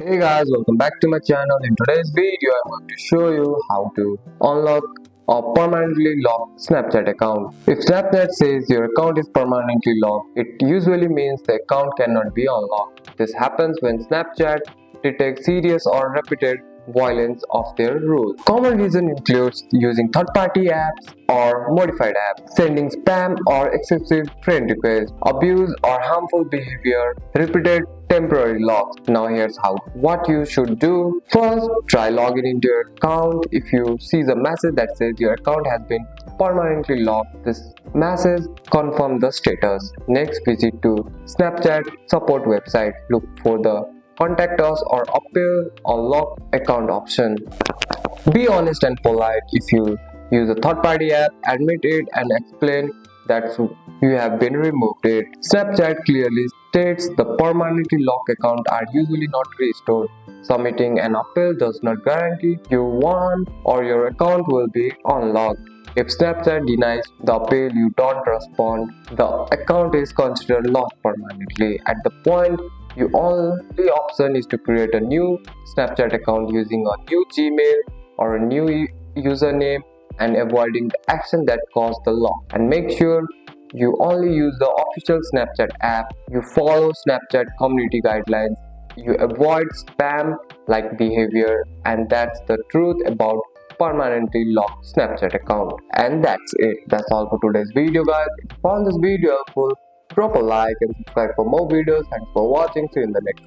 Hey guys, welcome back to my channel. In today's video, I'm going to show you how to unlock or permanently lock Snapchat account. If Snapchat says your account is permanently locked, it usually means the account cannot be unlocked. This happens when Snapchat detects serious or repeated violence of their rules. Common reason includes using third-party apps or modified apps, sending spam or excessive friend requests, abuse or harmful behavior, repeated temporary locks. Now here's what you should do. First, try logging into your account. If you see the message that says your account has been permanently locked, this message confirm the status. Next, visit to Snapchat support website. Look for the contact us or appeal or lock account option. Be honest and polite. If you use a third-party app, admit it and explain that you have been removed it. Snapchat clearly states the permanently locked account are usually not restored. Submitting an appeal does not guarantee you won or your account will be unlocked. If Snapchat denies the appeal, you don't respond, the account is considered lost permanently. At the point, your only option is to create a new Snapchat account using a new Gmail or a new username and avoiding the action that caused the lock. And make sure you only use the official Snapchat app, you follow Snapchat community guidelines, you avoid spam like behavior, and that's the truth about permanently locked Snapchat account. And that's it. That's all for today's video, guys. If you found this video helpful, drop a like and subscribe for more videos. Thanks for watching. See you in the next